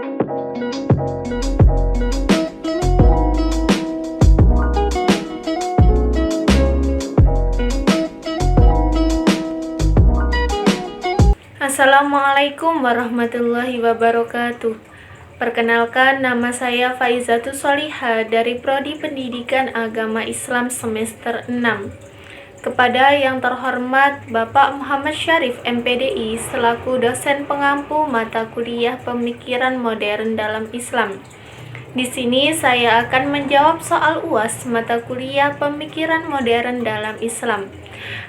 Assalamualaikum warahmatullahi wabarakatuh. Perkenalkan, nama saya Faizatul Solihah dari Prodi Pendidikan Agama Islam semester 6. Kepada yang terhormat Bapak Muhammad Syarif MPDI selaku dosen pengampu mata kuliah Pemikiran Modern dalam Islam. Di sini saya akan menjawab soal UAS mata kuliah Pemikiran Modern dalam Islam.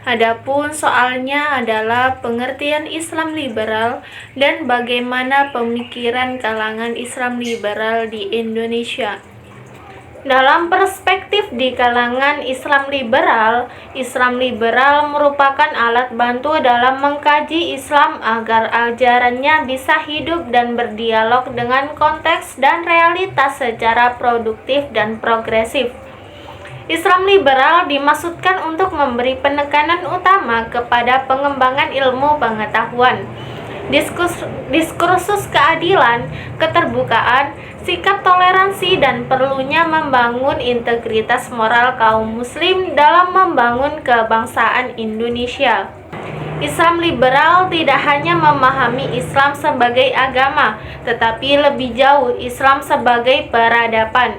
Adapun soalnya adalah pengertian Islam liberal dan bagaimana pemikiran kalangan Islam liberal di Indonesia. Dalam perspektif di kalangan Islam liberal merupakan alat bantu dalam mengkaji Islam agar ajarannya bisa hidup dan berdialog dengan konteks dan realitas secara produktif dan progresif. Islam liberal dimaksudkan untuk memberi penekanan utama kepada pengembangan ilmu pengetahuan, diskursus keadilan, keterbukaan, sikap toleransi, dan perlunya membangun integritas moral kaum muslim dalam membangun kebangsaan Indonesia. Islam liberal tidak hanya memahami Islam sebagai agama, tetapi lebih jauh Islam sebagai peradaban.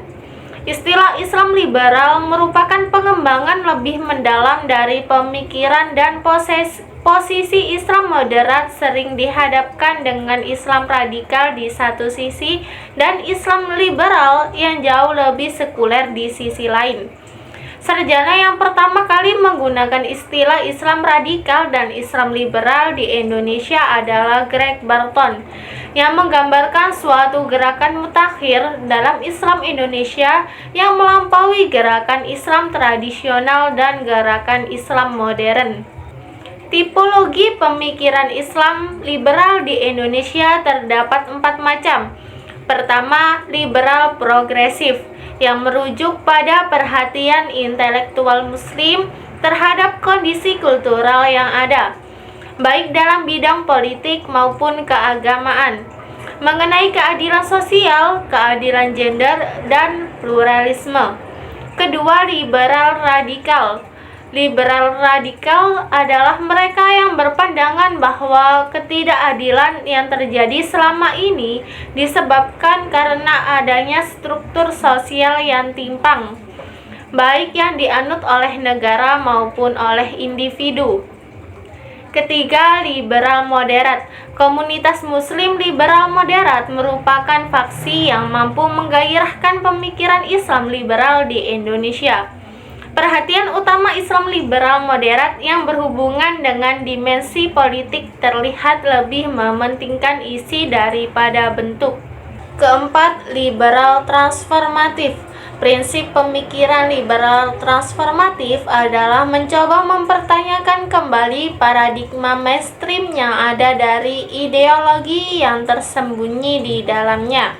Istilah Islam liberal merupakan pengembangan lebih mendalam dari pemikiran dan posisi Islam moderat sering dihadapkan dengan Islam radikal di satu sisi dan Islam liberal yang jauh lebih sekuler di sisi lain. Sarjana yang pertama kali menggunakan istilah Islam radikal dan Islam liberal di Indonesia adalah Greg Barton, yang menggambarkan suatu gerakan mutakhir dalam Islam Indonesia yang melampaui gerakan Islam tradisional dan gerakan Islam modern. Tipologi pemikiran Islam liberal di Indonesia terdapat 4 macam. Pertama, liberal progresif, yang merujuk pada perhatian intelektual muslim terhadap kondisi kultural yang ada, baik dalam bidang politik maupun keagamaan, mengenai keadilan sosial, keadilan gender, dan pluralisme. Kedua, liberal radikal. Liberal radikal adalah mereka yang berpandangan bahwa ketidakadilan yang terjadi selama ini disebabkan karena adanya struktur sosial yang timpang, baik yang dianut oleh negara maupun oleh individu. Ketiga, liberal moderat. Komunitas muslim liberal moderat merupakan faksi yang mampu menggairahkan pemikiran Islam liberal di Indonesia. Perhatian utama Islam liberal moderat yang berhubungan dengan dimensi politik terlihat lebih mementingkan isi daripada bentuk. Keempat, liberal transformatif. Prinsip pemikiran liberal transformatif adalah mencoba mempertanyakan kembali paradigma mainstream yang ada dari ideologi yang tersembunyi di dalamnya,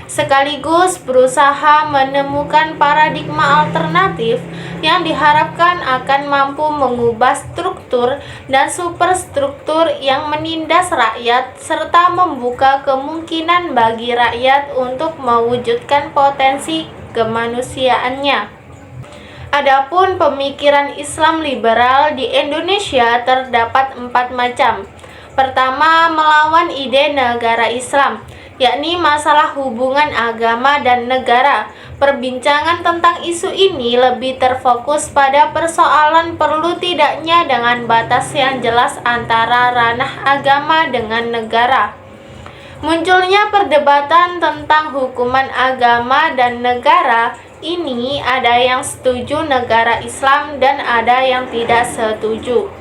sekaligus berusaha menemukan paradigma alternatif yang diharapkan akan mampu mengubah struktur dan superstruktur yang menindas rakyat serta membuka kemungkinan bagi rakyat untuk mewujudkan potensi kemanusiaannya. Adapun pemikiran Islam liberal di Indonesia terdapat 4 macam. Pertama, melawan ide negara Islam, yakni masalah hubungan agama dan negara. Perbincangan tentang isu ini lebih terfokus pada persoalan perlu tidaknya dengan batas yang jelas antara ranah agama dengan negara. Munculnya perdebatan tentang hukuman agama dan negara ini, ada yang setuju negara Islam dan ada yang tidak setuju.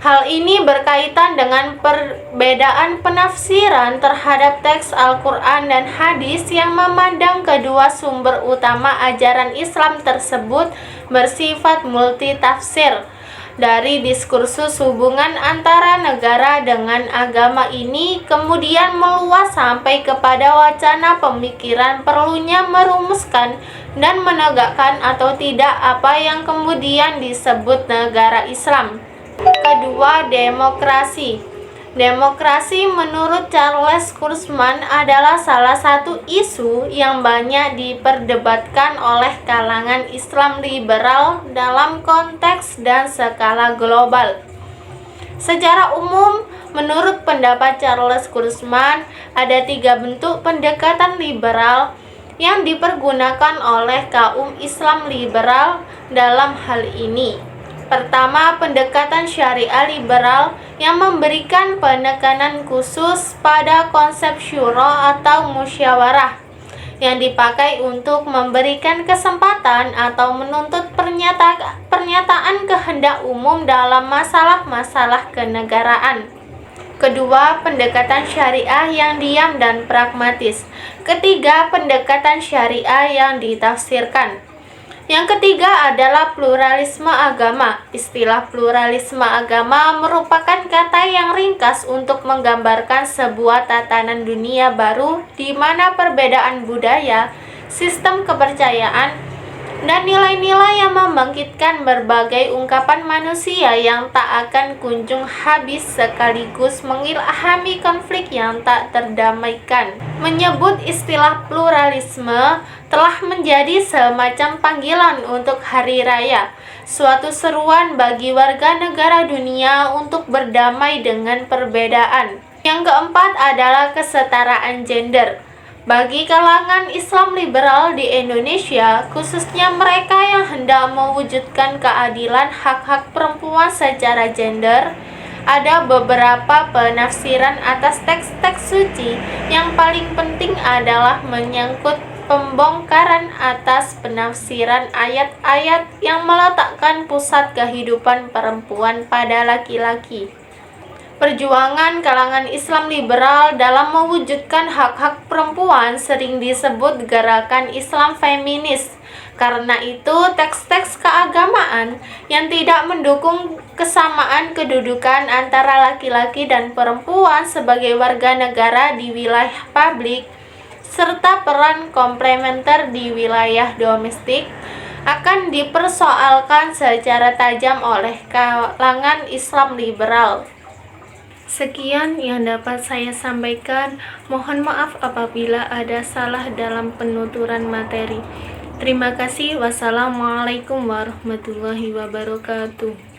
Hal ini berkaitan dengan perbedaan penafsiran terhadap teks Al-Quran dan hadis yang memandang kedua sumber utama ajaran Islam tersebut bersifat multitafsir. Dari diskursus hubungan antara negara dengan agama ini kemudian meluas sampai kepada wacana pemikiran perlunya merumuskan dan menegakkan atau tidak apa yang kemudian disebut negara Islam. Kedua, demokrasi. Demokrasi menurut Charles Kurzman adalah salah satu isu yang banyak diperdebatkan oleh kalangan Islam liberal dalam konteks dan skala global. Secara umum, menurut pendapat Charles Kurzman, ada 3 bentuk pendekatan liberal yang dipergunakan oleh kaum Islam liberal dalam hal ini. Pertama, pendekatan syariah liberal yang memberikan penekanan khusus pada konsep syura atau musyawarah yang dipakai untuk memberikan kesempatan atau menuntut pernyataan kehendak umum dalam masalah-masalah kenegaraan. Kedua, pendekatan syariah yang diam dan pragmatis. Ketiga, pendekatan syariah yang ditafsirkan. Yang ketiga adalah pluralisme agama. Istilah pluralisme agama merupakan kata yang ringkas untuk menggambarkan sebuah tatanan dunia baru di mana perbedaan budaya, sistem kepercayaan, dan nilai-nilai yang membangkitkan berbagai ungkapan manusia yang tak akan kunjung habis sekaligus mengilhami konflik yang tak terdamaikan. Menyebut istilah pluralisme telah menjadi semacam panggilan untuk hari raya, suatu seruan bagi warga negara dunia untuk berdamai dengan perbedaan. Yang keempat adalah kesetaraan gender. Bagi kalangan Islam liberal di Indonesia, khususnya mereka yang hendak mewujudkan keadilan hak-hak perempuan secara gender, ada beberapa penafsiran atas teks-teks suci. Yang paling penting adalah menyangkut pembongkaran atas penafsiran ayat-ayat yang meletakkan pusat kehidupan perempuan pada laki-laki. Perjuangan kalangan Islam liberal dalam mewujudkan hak-hak perempuan sering disebut gerakan Islam feminis. Karena itu, teks-teks keagamaan yang tidak mendukung kesamaan kedudukan antara laki-laki dan perempuan sebagai warga negara di wilayah publik, serta peran komplementer di wilayah domestik, akan dipersoalkan secara tajam oleh kalangan Islam liberal. Sekian yang dapat saya sampaikan. Mohon maaf apabila ada salah dalam penuturan materi. Terima kasih. Wassalamualaikum warahmatullahi wabarakatuh.